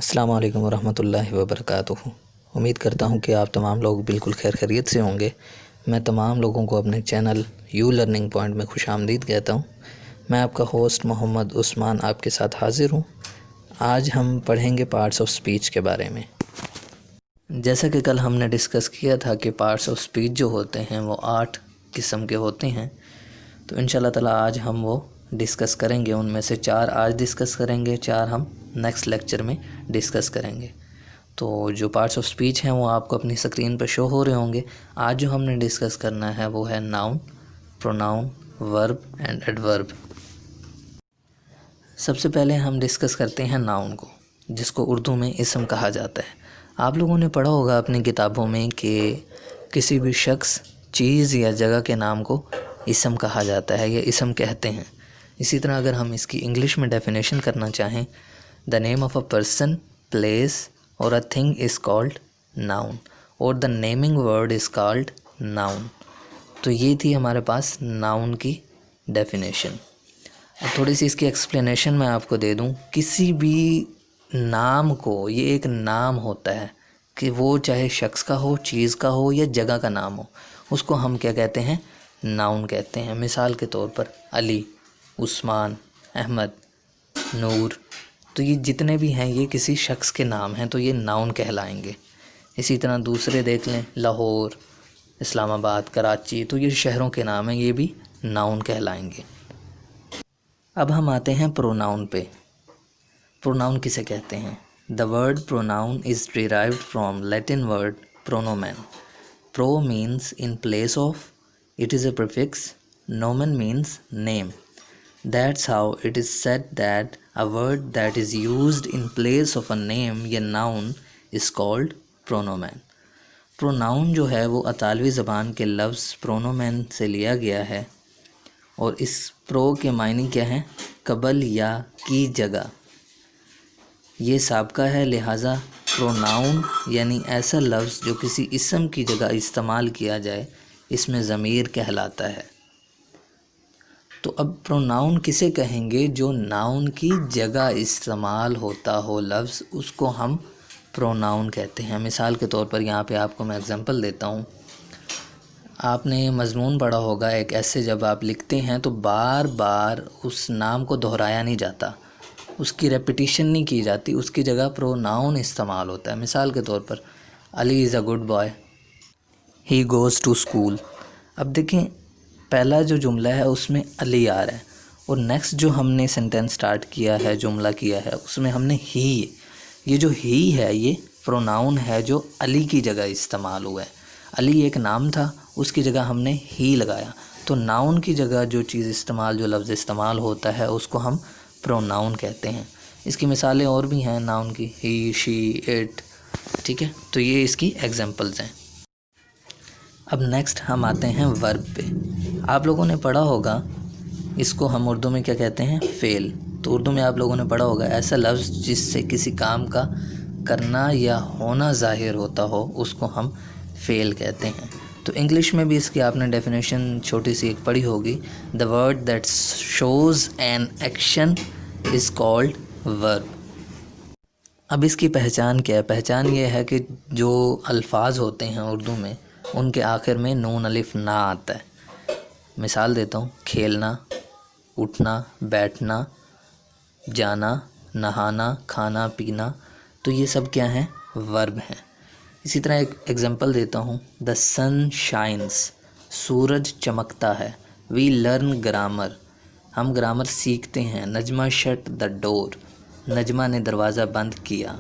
السلام علیکم ورحمۃ اللہ وبرکاتہ۔ امید کرتا ہوں کہ آپ تمام لوگ بالکل خیر خیریت سے ہوں گے۔ میں تمام لوگوں کو اپنے چینل یو لرننگ پوائنٹ میں خوش آمدید کہتا ہوں۔ میں آپ کا ہوسٹ محمد عثمان آپ کے ساتھ حاضر ہوں۔ آج ہم پڑھیں گے پارٹس آف سپیچ کے بارے میں۔ جیسا کہ کل ہم نے ڈسکس کیا تھا کہ پارٹس آف سپیچ جو ہوتے ہیں وہ 8 قسم کے ہوتے ہیں، تو انشاءاللہ تعالیٰ آج ہم وہ ڈسکس کریں گے۔ ان میں سے 4 آج ڈسکس کریں گے، 4 ہم نیکسٹ لیکچر میں ڈسکس کریں گے۔ تو جو پارٹس آف سپیچ ہیں وہ آپ کو اپنی اسکرین پہ شو ہو رہے ہوں گے۔ آج جو ہم نے ڈسکس کرنا ہے وہ ہے ناؤن، پروناؤن، ورب اینڈ ایڈورب۔ سب سے پہلے ہم ڈسکس کرتے ہیں ناؤن کو، جس کو اردو میں اسم کہا جاتا ہے۔ آپ لوگوں نے پڑھا ہوگا اپنی کتابوں میں کہ کسی بھی شخص، چیز یا جگہ کے نام کو اسم کہا جاتا ہے یا اسم کہتے ہیں۔ اسی طرح اگر ہم اس کی انگلش میں ڈیفینیشن کرنا چاہیں، the name of a person, place or a thing is called noun or the naming word is called noun۔ تو یہ تھی ہمارے پاس ناؤن کی ڈیفینیشن۔ اب تھوڑی سی اس کی ایکسپلینیشن میں آپ کو دے دوں۔ کسی بھی نام کو، یہ ایک نام ہوتا ہے کہ وہ چاہے شخص کا ہو، چیز کا ہو یا جگہ کا نام ہو، اس کو ہم کیا کہتے ہیں؟ ناؤن کہتے ہیں۔ مثال کے طور پر علی، عثمان، احمد، نور، تو یہ جتنے بھی ہیں یہ کسی شخص کے نام ہیں، تو یہ ناؤن کہلائیں گے۔ اسی طرح دوسرے دیکھ لیں، لاہور، اسلام آباد، کراچی، تو یہ شہروں کے نام ہیں، یہ بھی ناؤن کہلائیں گے۔ اب ہم آتے ہیں پروناؤن پہ۔ پروناؤن کسے کہتے ہیں؟ The word pronoun is derived from Latin word pronomen۔ Pro means in place of, it is a prefix. Nomen means name۔ That's how it is said that a word that is used in place of a name یا noun is called pronomen۔ pronoun جو ہے وہ اطالوی زبان کے لفظ pronomen سے لیا گیا ہے، اور اس pro کے معنی کیا ہیں؟ قبل یا کی جگہ۔ یہ سابقہ ہے، لہٰذا pronoun یعنی ایسا لفظ جو کسی اسم کی جگہ استعمال کیا جائے، اس میں ضمیر کہلاتا ہے۔ تو اب پروناؤن کسے کہیں گے؟ جو ناؤن کی جگہ استعمال ہوتا ہو لفظ، اس کو ہم پروناؤن کہتے ہیں۔ مثال کے طور پر یہاں پہ آپ کو میں اگزامپل دیتا ہوں۔ آپ نے مضمون پڑھا ہوگا، ایک ایسے جب آپ لکھتے ہیں تو بار بار اس نام کو دہرایا نہیں جاتا، اس کی ریپیٹیشن نہیں کی جاتی، اس کی جگہ پروناؤن استعمال ہوتا ہے۔ مثال کے طور پر Ali is a good boy, he goes to school. اب دیکھیں، پہلا جو جملہ ہے اس میں علی آ رہا ہے، اور نیکسٹ جو ہم نے سینٹینس سٹارٹ کیا ہے، جملہ کیا ہے، اس میں ہم نے ہی، یہ جو ہی ہے یہ پروناؤن ہے جو علی کی جگہ استعمال ہوا ہے۔ علی ایک نام تھا، اس کی جگہ ہم نے ہی لگایا۔ تو ناؤن کی جگہ جو چیز استعمال، جو لفظ استعمال ہوتا ہے، اس کو ہم پروناؤن کہتے ہیں۔ اس کی مثالیں اور بھی ہیں ناؤن کی، ہی، شی، اٹ، ٹھیک ہے؟ تو یہ اس کی ایگزامپلز ہیں۔ اب نیکسٹ ہم آتے ہیں ورب پہ۔ آپ لوگوں نے پڑھا ہوگا، اس کو ہم اردو میں کیا کہتے ہیں؟ فعل۔ تو اردو میں آپ لوگوں نے پڑھا ہوگا ایسا لفظ جس سے کسی کام کا کرنا یا ہونا ظاہر ہوتا ہو، اس کو ہم فعل کہتے ہیں۔ تو انگلش میں بھی اس کی آپ نے ڈیفینیشن چھوٹی سی ایک پڑھی ہوگی، the word that shows an action is called verb۔ اب اس کی پہچان کیا ہے؟ پہچان یہ ہے کہ جو الفاظ ہوتے ہیں اردو میں، ان کے آخر میں نون الف نہ آتا ہے۔ مثال دیتا ہوں، کھیلنا، اٹھنا، بیٹھنا، جانا، نہانا، کھانا، پینا، تو یہ سب کیا ہیں؟ ورب ہیں۔ اسی طرح ایک ایگزامپل دیتا ہوں، the sun shines، سورج چمکتا ہے۔ we learn grammar، ہم گرامر سیکھتے ہیں۔ Najma shut the door، Najma نے دروازہ بند کیا۔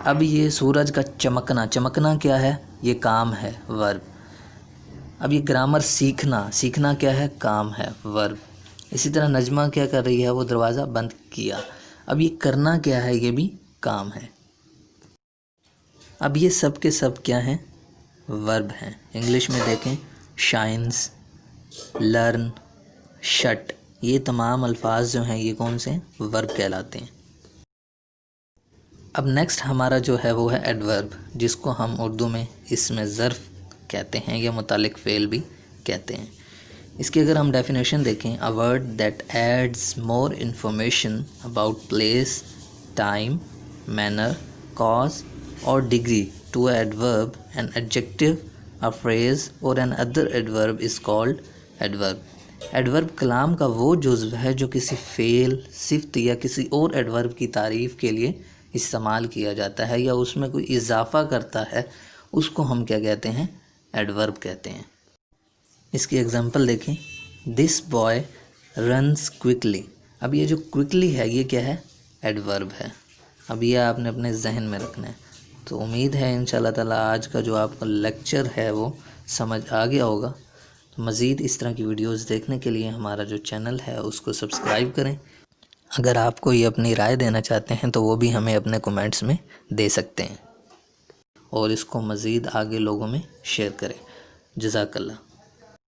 اب یہ سورج کا چمکنا، چمکنا کیا ہے؟ یہ کام ہے، ورب۔ اب یہ گرامر سیکھنا، سیکھنا کیا ہے؟ کام ہے، ورب۔ اسی طرح نجمہ کیا کر رہی ہے؟ وہ دروازہ بند کیا۔ اب یہ کرنا کیا ہے؟ یہ بھی کام ہے۔ اب یہ سب کے سب کیا ہیں؟ ورب ہیں۔ انگلش میں دیکھیں، شائنز، لرن، شٹ، یہ تمام الفاظ جو ہیں یہ کون سے ہیں؟ ورب کہلاتے ہیں۔ اب نیکسٹ ہمارا جو ہے وہ ہے ایڈورب، جس کو ہم اردو میں اسم ظرف کہتے ہیں یا متعلق فعل بھی کہتے ہیں۔ اس کی اگر ہم ڈیفینیشن دیکھیں، a word that adds more information about place, time manner, cause or degree to an adverb, an adjective, a phrase or an other adverb is called adverb. Adverb کلام کا وہ جزو ہے جو کسی فعل، صفت یا کسی اور ایڈورب کی تعریف کے لیے استعمال کیا جاتا ہے یا اس میں کوئی اضافہ کرتا ہے، اس کو ہم کیا کہتے ہیں؟ ایڈورب کہتے ہیں۔ اس کی ایگزامپل دیکھیں، دس بوائے رنس کوئکلی۔ اب یہ جو کوئکلی ہے یہ کیا ہے؟ ایڈورب ہے۔ اب یہ آپ نے اپنے ذہن میں رکھنا ہے۔ تو امید ہے انشاءاللہ تعالیٰ آج کا جو آپ کا لیکچر ہے وہ سمجھ آ گیا ہوگا۔ تو مزید اس طرح کی ویڈیوز دیکھنے کے لیے ہمارا جو چینل ہے اس کو سبسکرائب کریں۔ اگر آپ کوئی اپنی رائے دینا چاہتے ہیں تو وہ بھی ہمیں اپنے کومنٹس میں دے سکتے ہیں، اور اس کو مزید آگے لوگوں میں شیئر کریں۔ جزاک اللہ۔